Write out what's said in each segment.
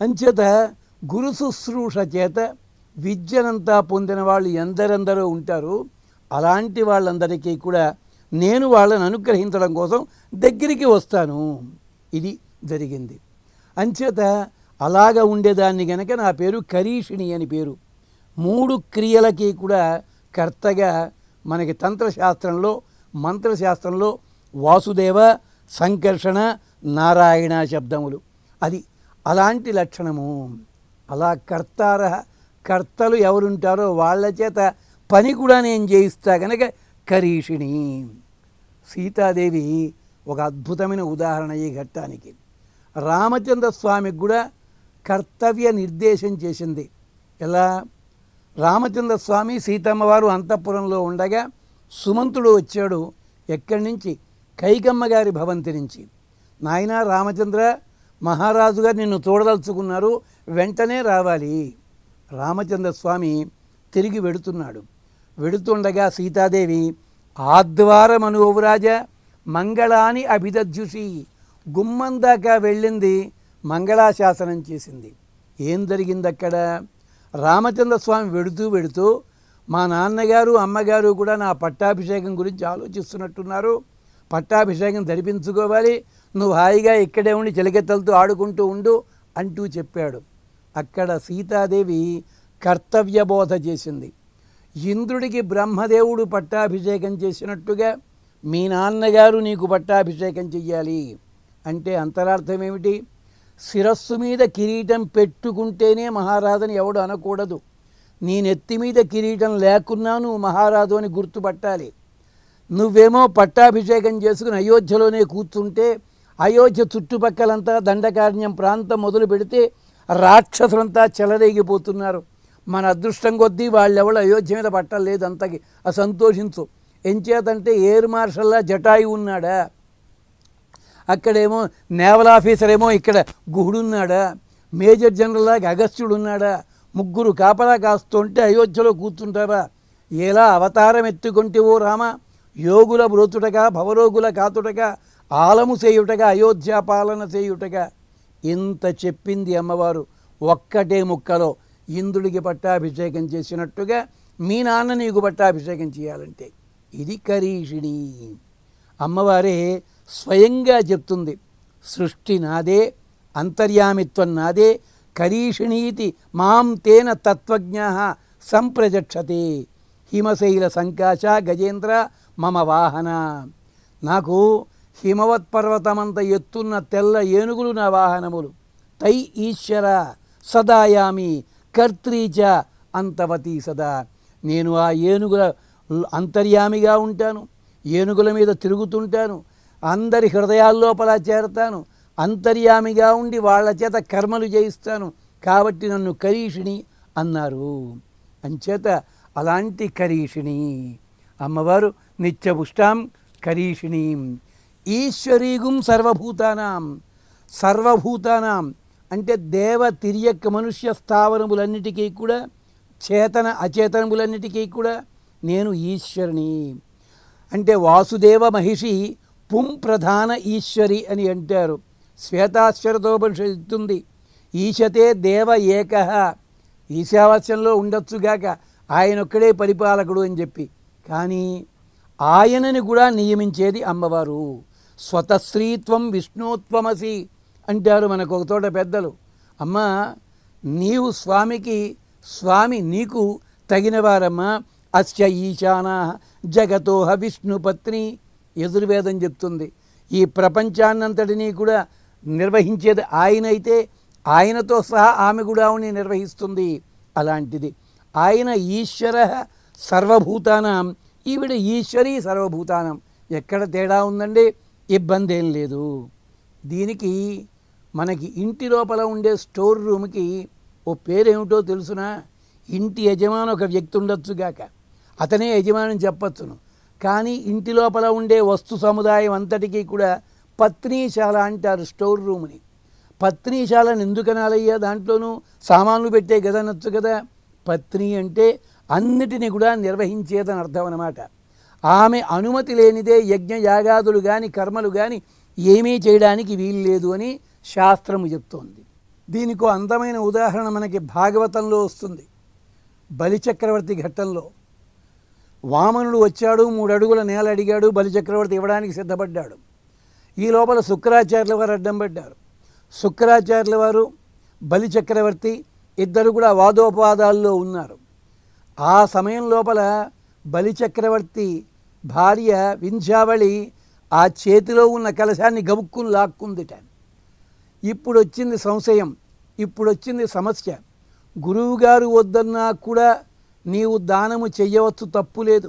అంచేత గురు శుశ్రూష చేత విద్యనంతా పొందిన వాళ్ళు ఎందరెందరో ఉంటారు. అలాంటి వాళ్ళందరికీ కూడా నేను వాళ్ళని అనుగ్రహించడం కోసం దగ్గరికి వస్తాను. ఇది జరిగింది. అంచేత అలాగ ఉండేదాన్ని గనక నా పేరు కరీషిణి అని పేరు. 3 క్రియలకి కూడా కర్తగా మనకి తంత్రశాస్త్రంలో మంత్రశాస్త్రంలో వాసుదేవ, సంకర్షణ, నారాయణ శబ్దములు అది అలాంటి లక్షణము. అలా కర్తలు ఎవరుంటారో వాళ్ళ చేత పని కూడా నేను చేయిస్తా గనక కరీషిణి. సీతాదేవి ఒక అద్భుతమైన ఉదాహరణ ఈ ఘట్టానికి. రామచంద్ర స్వామికి కూడా కర్తవ్య నిర్దేశం చేసింది. ఎలా? రామచంద్ర స్వామి సీతమ్మ వారు అంతఃపురంలో ఉండగా సుమంతుడు వచ్చాడు. ఎక్కడి నుంచి? కైకమ్మ గారి భవంతి నుంచి. నాయనా రామచంద్ర, మహారాజు గారు నిన్ను చూడదలుచుకున్నారు, వెంటనే రావాలి. రామచంద్ర స్వామి తిరిగి వెడుతుండగా సీతాదేవి ఆద్వారమనువురాజ మంగళాని అభిదజ్జుషి, గుమ్మం దాకా వెళ్ళింది, మంగళాశాసనం చేసింది. ఏం జరిగింది అక్కడ? రామచంద్ర స్వామి వెడుతూ మా నాన్నగారు అమ్మగారు కూడా నా పట్టాభిషేకం గురించి ఆలోచిస్తున్నట్టున్నారు, పట్టాభిషేకం జరిపించుకోవాలి, నువ్వు హాయిగా ఇక్కడే ఉండి చిలకెత్తలతో ఆడుకుంటూ ఉండు అంటూ చెప్పాడు. అక్కడ సీతాదేవి కర్తవ్యబోధ చేసింది. ఇంద్రుడికి బ్రహ్మదేవుడు పట్టాభిషేకం చేసినట్టుగా మీ నాన్నగారు నీకు పట్టాభిషేకం చెయ్యాలి అంటే అంతరార్థం ఏమిటి? శిరస్సు మీద కిరీటం పెట్టుకుంటేనే మహారాజుని ఎవడు అనకూడదు. నీ నెత్తి మీద కిరీటం లేకున్నా నువ్వు మహారాజు అని గుర్తుపట్టాలి. నువ్వేమో పట్టాభిషేకం చేసుకుని అయోధ్యలోనే కూర్చుంటే అయోధ్య చుట్టుపక్కలంతా దండకారణ్యం ప్రాంతం మొదలు పెడితే రాక్షసులంతా చెలరేగిపోతున్నారు. మన అదృష్టం కొద్దీ వాళ్ళెవళ్ళు అయోధ్య మీద పట్టలేదు, అంతకి సంతోషించు. ఎంచేతంటే ఎయిర్ మార్షల్లా జటాయు ఉన్నాడా, అక్కడేమో నేవల్ ఆఫీసర్ ఏమో ఇక్కడ గుహుడున్నాడా, మేజర్ జనరల్లాగా అగస్త్యుడు ఉన్నాడా, 3 కాపలా కాస్తుంటే అయోధ్యలో కూర్చుంటావా? ఎలా అవతారం ఎత్తుకుంటేవో రామ, యోగుల బ్రోతుటగా భవరోగుల కాతుటగా ఆలము చేయుటగా అయోధ్య పాలన చేయుటగా. ఇంత చెప్పింది అమ్మవారు ఒక్కటే ముక్కలో. ఇంద్రుడికి పట్టాభిషేకం చేసినట్టుగా మీ నాన్న నీకు పట్టాభిషేకం చేయాలంటే ఇది కరీషిణి. అమ్మవారే స్వయంగా చెప్తుంది, సృష్టి నాదే, అంతర్యామిత్వం నాదే, కరీషిణీతి మాం తేన తత్వజ్ఞః సంప్రజక్షతే, హిమశైల సంకాశ గజేంద్ర మమ వాహన. నాకు హిమవత్పర్వతమంత ఎత్తున్న తెల్ల ఏనుగులు నా వాహనములు. తై ఈశ్వర సదాయామి కర్త్రీచ అంతవతీ సదా. నేను ఆ ఏనుగుల అంతర్యామిగా ఉంటాను, ఏనుగుల మీద తిరుగుతుంటాను, అందరి హృదయాల్లోపల చేరతాను, అంతర్యామిగా ఉండి వాళ్ళ చేత కర్మలు చేయిస్తాను. కాబట్టి నన్ను కరీషిణి అన్నారు. అంచేత అలాంటి కరీషిణి అమ్మవారు నిత్యపుష్టాం కరీషిణి. ఈశ్వరీగుం సర్వభూతానాం. సర్వభూతానాం అంటే దేవ తిర్యక్ మనుష్య స్థావరములన్నిటికీ కూడా, చేతన అచేతనములన్నిటికీ కూడా నేను ఈశ్వరిని. అంటే వాసుదేవ మహిషి పుం ప్రధాన ఈశ్వరి అని అంటారు. శ్వేతాశ్వరతోపనిషత్తుంది, ఈశతే దేవ ఏకః. ఈశావాస్యంలో ఉండొచ్చుగాక ఆయనొక్కడే పరిపాలకుడు అని చెప్పి, కానీ ఆయనని కూడా నియమించేది అమ్మవారు. స్వతశ్రీత్వం విష్ణుత్వమసి అంటారు మనకు ఒక తోట పెద్దలు. అమ్మ నీవు స్వామికి, స్వామి నీకు తగినవారమ్మా. అస్య ఈశానా జగతోహ విష్ణుపత్ని యజుర్వేదం చెప్తుంది. ఈ ప్రపంచాన్నంతటినీ కూడా నిర్వహించేది ఆయన అయితే ఆయనతో సహా ఆమె కూడా నిర్వహిస్తుంది. అలాంటిది ఆయన ఈశ్వర సర్వభూతానం, ఈవిడ ఈశ్వరి సర్వభూతానం. ఎక్కడ తేడా ఉందండి? ఇబ్బంది ఏం లేదు. దీనికి మనకి ఇంటి లోపల ఉండే స్టోర్ రూమ్కి ఓ పేరేమిటో తెలుసునా? ఇంటి యజమాని ఒక వ్యక్తి ఉండొచ్చుగాక, అతనే యజమాని చెప్పచ్చును. కానీ ఇంటి లోపల ఉండే వస్తు సముదాయం అంతటికీ కూడా పత్నీశాల అంటారు స్టోర్ రూమ్ని. పత్నీశాలను ఎందుకనాలయ్యా? దాంట్లోనూ సామాన్లు పెట్టే గదనొచ్చు కదా. పత్ని అంటే అన్నిటినీ కూడా నిర్వహించేదని అర్థం అన్నమాట. ఆమె అనుమతి లేనిదే యజ్ఞ యాగాదులు కానీ కర్మలు కానీ ఏమీ చేయడానికి వీల్లేదు అని శాస్త్రము చెప్తోంది. దీనికో అందమైన ఉదాహరణ మనకి భాగవతంలో వస్తుంది. బలిచక్రవర్తి ఘట్టంలో వామనుడు వచ్చాడు, 3 అడుగుల నేల అడిగాడు, బలిచక్రవర్తి ఇవ్వడానికి సిద్ధపడ్డాడు. ఈ లోపల శుక్రాచార్యుల వారు అడ్డం పడ్డారు. శుక్రాచార్యుల వారు బలిచక్రవర్తి ఇద్దరు కూడా వాదోపవాదాల్లో ఉన్నారు. ఆ సమయం లోపల బలిచక్రవర్తి భార్య వింధ్యావళి ఆ చేతిలో ఉన్న కలశాన్ని గబుక్కుని లాక్కుందిట. ఇప్పుడు వచ్చింది సంశయం, ఇప్పుడు వచ్చింది సమస్య. గురువుగారు వద్దన్నా కూడా నీవు దానము చెయ్యవచ్చు, తప్పు లేదు.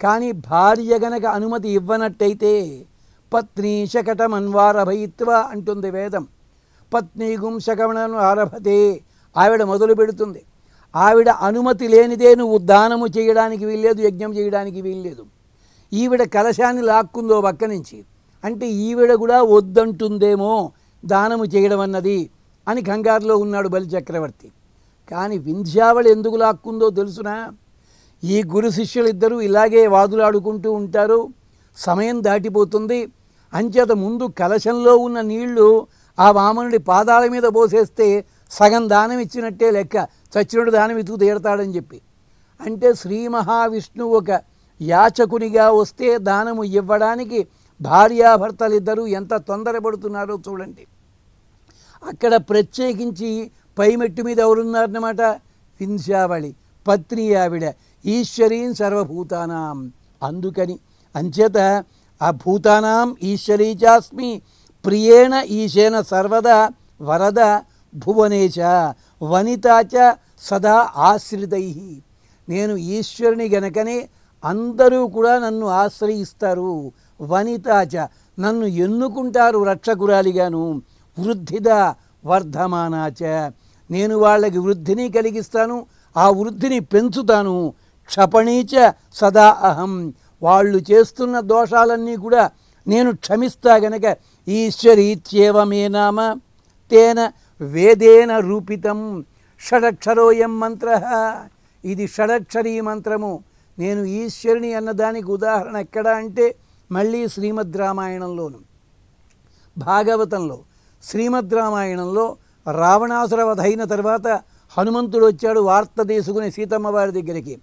కానీ భార్య గనక అనుమతి ఇవ్వనట్టయితే పత్ని శకటమన్వారభయిత్వా అంటుంది వేదం. పత్ని గుంశకమణను ఆరభతే, ఆవిడ మొదలు పెడుతుంది. ఆవిడ అనుమతి లేనిదే నువ్వు దానము చేయడానికి వీల్లేదు, యజ్ఞం చేయడానికి వీల్లేదు. ఈవిడ కలశాన్ని లాక్కుందో పక్క నుంచి, అంటే ఈవిడ కూడా వద్దంటుందేమో దానము చేయడం అన్నది అని కంగారులో ఉన్నాడు బలిచక్రవర్తి. కానీ వింధ్యావళి ఎందుకు లాక్కుందో తెలుసునా? ఈ గురు శిష్యులిద్దరూ ఇలాగే వాదులాడుకుంటూ ఉంటారు, సమయం దాటిపోతుంది. అంచేత ముందు కలశంలో ఉన్న నీళ్లు ఆ వామనుడి పాదాల మీద పోసేస్తే సగం దానం ఇచ్చినట్టే లెక్క, చచ్చినోడు దానం ఇతుకు తీరతాడని చెప్పి. అంటే శ్రీ మహావిష్ణువు ఒక యాచకునిగా వస్తే దానము ఇవ్వడానికి భార్యాభర్తలిద్దరూ ఎంత తొందరపడుతున్నారో చూడండి. అక్కడ ప్రత్యేకించి పైమెట్టు మీద ఎవరున్నారన్నమాట? వింధ్యావళి పత్ని, ఆవిడ ఈశ్వరీం సర్వభూతానాం. అందుకని అంచేత ఆ భూతానాం ఈశ్వరీ చాస్మి ప్రియేణ ఈశేన సర్వదా వరద భువనేశ వనితాచ సదా ఆశ్రితై. నేను ఈశ్వరుని గనకనే అందరూ కూడా నన్ను ఆశ్రయిస్తారు. వనితాచ నన్ను ఎన్నుకుంటారు రక్షకురాలిగాను. వృద్ధిద వర్ధమానాచ నేను వాళ్ళకి వృద్ధిని కలిగిస్తాను, ఆ వృద్ధిని పెంచుతాను. క్షపణీచ సదా అహం వాళ్ళు చేస్తున్న దోషాలన్నీ కూడా నేను క్షమిస్తా గనక ఈశ్వరీత్యేవ మే నామ తేన వేదేన రూపితం షడక్షరోయం మంత్ర. ఇది షడక్షరీ మంత్రము. నేను ఈశ్వరుని అన్నదానికి ఉదాహరణ ఎక్కడ అంటే మళ్ళీ శ్రీమద్ రామాయణంలోను, భాగవతంలో. శ్రీమద్ రామాయణంలో రావణాసుర వధ అయిన తర్వాత హనుమంతుడు వచ్చాడు వార్త తీసుకుని సీతమ్మ వారి దగ్గరికి.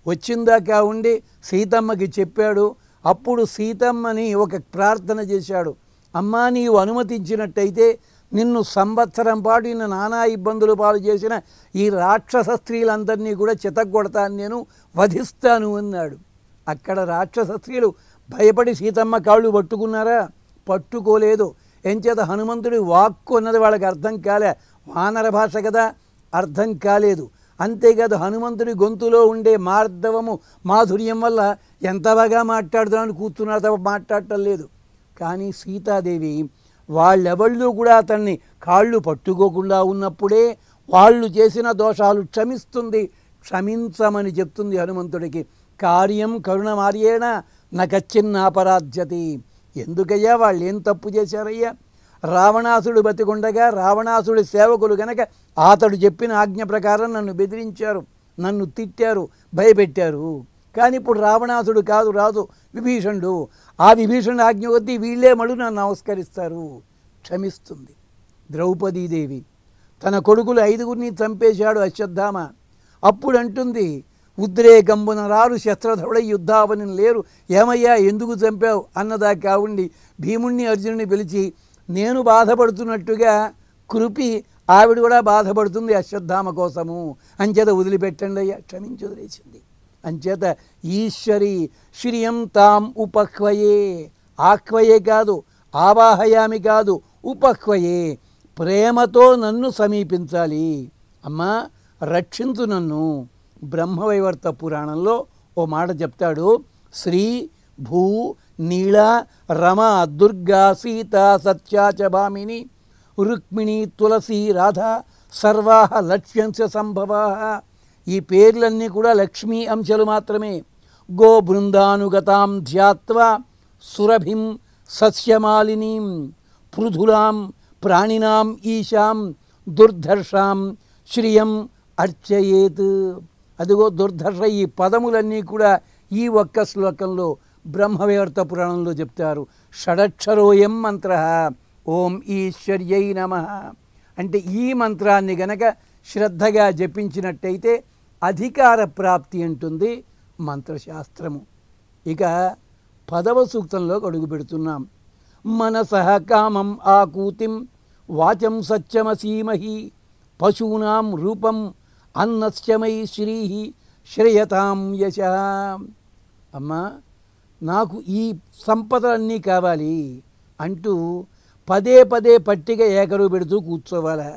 వచ్చిందాకా ఉండి సీతమ్మకి చెప్పాడు. అప్పుడు సీతమ్మని ఒక ప్రార్థన చేశాడు. అమ్మా, నీవు అనుమతించినట్టయితే నిన్ను సంవత్సరం పాటు నిన్ను నానా ఇబ్బందులు పాలు చేసిన ఈ రాక్షస స్త్రీలందరినీ కూడా చితగ్గొడతాను, నేను వధిస్తాను అన్నాడు. అక్కడ రాక్షస స్త్రీలు భయపడి సీతమ్మ కాళ్ళు పట్టుకున్నారా? పట్టుకోలేదు. ఎంచేత హనుమంతుడి వాక్కు అన్నది వాళ్ళకి అర్థం కాలే, వానర భాష కదా, అర్థం కాలేదు. అంతేకాదు హనుమంతుడి గొంతులో ఉండే మార్ధవము మాధుర్యం వల్ల ఎంత బాగా మాట్లాడుతున్నాడు కూర్చున్నాడు తప్ప మాట్లాడటం లేదు. కానీ సీతాదేవి వాళ్ళెవళ్ళు కూడా అతన్ని కాళ్ళు పట్టుకోకుండా ఉన్నప్పుడే వాళ్ళు చేసిన దోషాలు క్షమిస్తుంది, క్షమించమని చెప్తుంది హనుమంతుడికి. కార్యం కరుణమార్యేణ నకచ్చిన్నాపరాధ్యతి. ఎందుకయ్యా వాళ్ళు ఏం తప్పు చేశారయ్యా? రావణాసుడు బతికుండగా రావణాసుడి సేవకులు గనక అతడు చెప్పిన ఆజ్ఞ ప్రకారం నన్ను బెదిరించారు, నన్ను తిట్టారు, భయపెట్టారు. కానీ ఇప్పుడు రావణాసుడు కాదు రాజు, విభీషణుడు. ఆ విభీషణుడు ఆజ్ఞ కొద్దీ వీళ్ళే మడు నన్ను నమస్కరిస్తారు, క్షమిస్తుంది. ద్రౌపదీదేవి తన కొడుకులు 5గురిని చంపేశాడు అశ్వత్థామ. అప్పుడు అంటుంది, ఉద్రేకంబున రారు శస్త్రధరుడై యుద్ధావని లేరు, ఏమయ్యా ఎందుకు చంపావు అన్నదాకా ఉండి భీముణ్ణి అర్జునుని పిలిచి నేను బాధపడుతున్నట్టుగా కృపి ఆవిడ కూడా బాధపడుతుంది అశ్వత్థామ కోసము, అంచేత వదిలిపెట్టండి అయ్యా, క్షమించి వదిలేసింది. అంచేత ఈశ్వరి శ్రియం తాం ఉపహ్వయే, ఆహ్వయే కాదు, ఆవాహయామి కాదు, ఉపహ్వయే, ప్రేమతో నన్ను సమీపించాలి. అమ్మా రక్షించు నన్ను. బ్రహ్మవైవర్త పురాణంలో ఓ మాట చెప్తాడు, శ్రీ భూ నీళ రమ దుర్గా సీత సత్యా చ భామిని రుక్మిణి తులసి రాధ సర్వాహ లక్ష్యంశ సంభవా. ఈ పేర్లన్నీ కూడా లక్ష్మీ అంశాలు మాత్రమే. గో బృందానుగతాం ధ్యాత్వా సురభిం సస్యమాలినీం పృథులాం ప్రాణినాం ఈశాం దుర్ధర్షాం శ్రియం అర్చయేత్. అదిగో దుర్ధర్ష. ఈ పదములన్నీ కూడా ఈ ఒక్క శ్లోకంలో బ్రహ్మవైవర్త పురాణంలో చెప్తారు. షడక్షరోయం మంత్ర ఓం ఈశ్వర్యై నమః. అంటే ఈ మంత్రాన్ని గనక శ్రద్ధగా జపించినట్టయితే అధికార ప్రాప్తి అంటుంది మంత్రశాస్త్రము. ఇక 10వ సూక్తంలోకి అడుగు పెడుతున్నాం. మనసః కామం ఆకూతిం వాచం సత్యమసీమహి పశూనాం రూపం అన్నస్యమై శ్రీ శ్రేయతాం యశ. అమ్మా, నాకు ఈ సంపదలన్నీ కావాలి అంటూ పదే పదే పట్టిక ఏకరు పెడుతూ కూర్చోవాలా?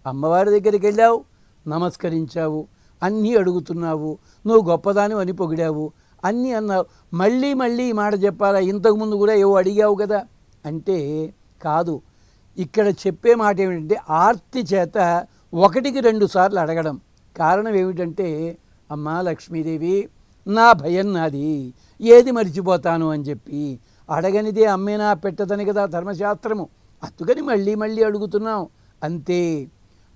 అమ్మవారి దగ్గరికి వెళ్ళావు, నమస్కరించావు, అన్నీ అడుగుతున్నావు, నువ్వు గొప్పదాని అని పొగిడావు, అన్నీ అన్నావు, మళ్ళీ మళ్ళీ ఈ మాట చెప్పాలా? ఇంతకుముందు కూడా ఏవో అడిగావు కదా అంటే కాదు. ఇక్కడ చెప్పే మాట ఏమిటంటే ఆర్తి చేత 1కి 2 సార్లు అడగడం. కారణం ఏమిటంటే, అమ్మా లక్ష్మీదేవి, నా భయం నాది, ఏది మర్చిపోతాను అని చెప్పి అడగనిదే అమ్మేనా పెట్టదని కదా ధర్మశాస్త్రము. అందుకని మళ్ళీ మళ్ళీ అడుగుతున్నాం అంతే.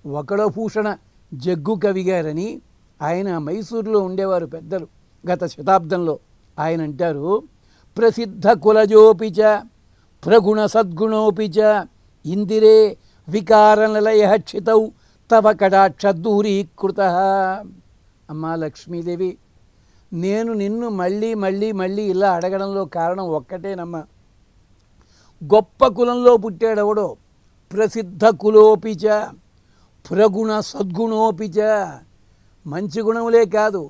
వకడభూషణ జగ్గు కవి గారని ఆయన మైసూరులో ఉండేవారు పెద్దలు గత శతాబ్దంలో. ఆయన అంటారు, ప్రసిద్ధ కులజోపిచ ప్రగుణ సద్గుణోపిచ ఇందిరే వికారనిలయ క్షితౌ తవ కటాక్ష దూరీకృత. అమ్మా లక్ష్మీదేవి, నేను నిన్ను మళ్ళీ మళ్ళీ మళ్ళీ ఇలా అడగడంలో కారణం ఒక్కటేనమ్మా. గొప్ప కులంలో పుట్టాడెవడో, ప్రసిద్ధ కులోపిచ ప్రగుణ సద్గుణోపిచ, మంచి గుణములే కాదు,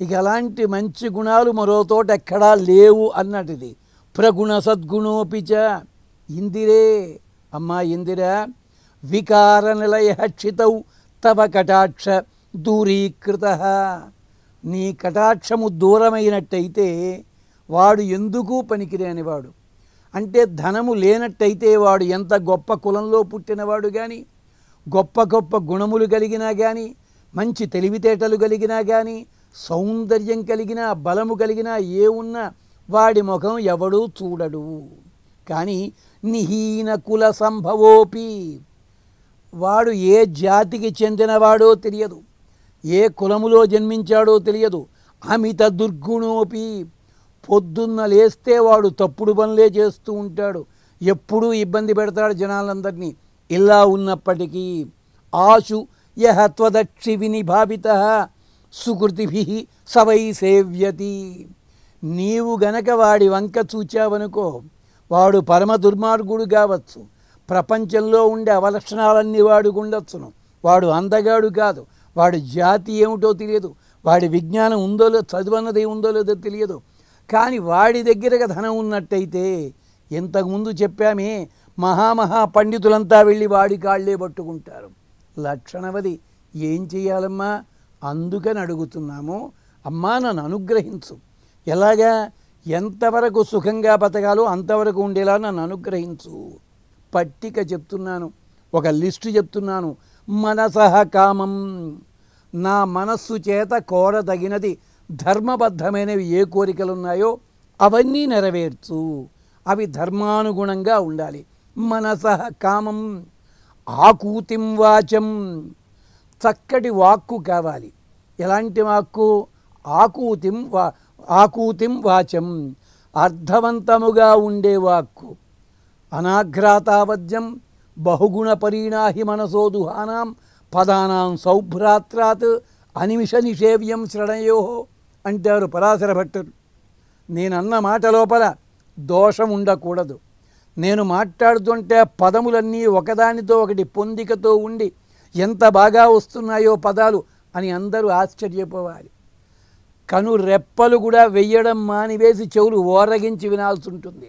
ఇక అలాంటి మంచి గుణాలు మరో తోట ఎక్కడా లేవు అన్నట్టుది. ప్రగుణ సద్గుణోపిచ ఇందిరే, అమ్మా ఇందిరా, వికార నిలయ క్షితౌ తవ కటాక్ష దూరీకృత. నీ కటాక్షము దూరమైనట్టయితే వాడు ఎందుకు పనికిరానివాడు. అంటే ధనము లేనట్టయితే వాడు ఎంత గొప్ప కులంలో పుట్టినవాడు కానీ, గొప్ప గొప్ప గుణములు కలిగినా కానీ, మంచి తెలివితేటలు కలిగినా కానీ, సౌందర్యం కలిగినా, బలము కలిగినా, ఏ ఉన్నా వాడి ముఖం ఎవడూ చూడడు. కానీ నిహీన కుల సంభవోపి, వాడు ఏ జాతికి చెందినవాడో తెలియదు, ఏ కులములో జన్మించాడో తెలియదు. అమిత దుర్గుణోపి, పొద్దున్న లేస్తే వాడు తప్పుడు పనులే చేస్తూ ఉంటాడు, ఎప్పుడూ ఇబ్బంది పెడతాడు జనాలందరినీ. ఇలా ఉన్నప్పటికీ ఆశు యహ త్వదక్షి వినిభావిత సుకృతిభి సవై సేవ్యతి. నీవు గనక వాడి వంక చూచావనుకో, వాడు పరమ దుర్మార్గుడు కావచ్చు, ప్రపంచంలో ఉండే అవలక్షణాలన్నీ వాడికి ఉండొచ్చును, వాడు అందగాడు కాదు, వాడి జాతి ఏమిటో తెలియదు, వాడి విజ్ఞానం ఉందో లేదో, చదువన్నది ఉందో లేదో తెలియదు, కానీ వాడి దగ్గరగా ధనం ఉన్నట్టయితే, ఇంతకుముందు చెప్పామే, మహామహా పండితులంతా వెళ్ళి వాడి కాళ్ళే పట్టుకుంటారు. లక్షణవది ఏం చెయ్యాలమ్మా? అందుకని అడుగుతున్నాము, అమ్మా నన్ను అనుగ్రహించు. ఎలాగా? ఎంతవరకు సుఖంగా బతకాలో అంతవరకు ఉండేలా నన్ను అనుగ్రహించు. పట్టిక చెప్తున్నాను, ఒక లిస్టు చెప్తున్నాను. మనసః కామం, నా మనస్సు చేత కోరదగినది ధర్మబద్ధమైనవి ఏ కోరికలు ఉన్నాయో అవన్నీ నెరవేర్చు, అవి ధర్మానుగుణంగా ఉండాలి. మనసః కామం. ఆకూతిం వాచం, చక్కటి వాక్కు కావాలి. ఎలాంటి వాక్కు? ఆకూతిం వాచం, అర్థవంతముగా ఉండే వాక్కు. అనాఘ్రాతావద్యం బహుగుణ పరిణాహి మనసో దుహానాం పదానాం సౌభ్రాత్రాత్ అనిమిష నిషేవ్యం శ్రణయో అంటారు పరాశర భట్టులు. నేనన్న మాట లోపల దోషం ఉండకూడదు. నేను మాట్లాడుతుంటే పదములన్నీ ఒకదానితో ఒకటి పొందికతో ఉండి ఎంత బాగా వస్తున్నాయో పదాలు అని అందరూ ఆశ్చర్యపోవాలి. కను రెప్పలు కూడా వెయ్యడం మానివేసి చెవులు ఓరగించి వినాల్సి ఉంటుంది.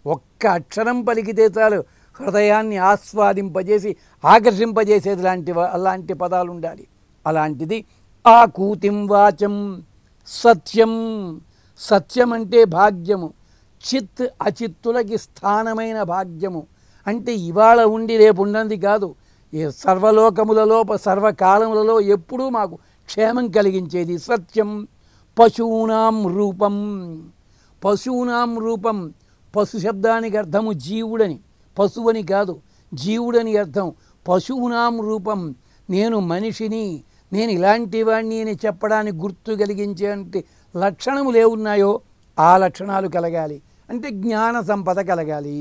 ఒక్క అక్షరం పలికితే చాలు హృదయాన్ని ఆస్వాదింపజేసి ఆకర్షింపజేసేది అలాంటి పదాలు ఉండాలి. అలాంటిది ఆకూతిం వాచం. సత్యం, సత్యం అంటే భాగ్యము. చిత్ అచిత్తులకి స్థానమైన భాగ్యము. అంటే ఇవాళ ఉండి రేపు ఉన్నది కాదు, సర్వలోకములలో సర్వకాలములలో ఎప్పుడూ మాకు క్షేమం కలిగించేది సత్యం. పశూనాం రూపం. పశూనాం రూపం, పశు శబ్దానికి అర్థము జీవుడని, పశువని కాదు జీవుడని అర్థం. పశూనాం రూపం, నేను మనిషిని, నేను ఇలాంటి వాడిని అని చెప్పడానికి గుర్తు కలిగించే లక్షణములు ఏమున్నాయో ఆ లక్షణాలు కలగాలి. అంటే జ్ఞాన సంపద కలగాలి.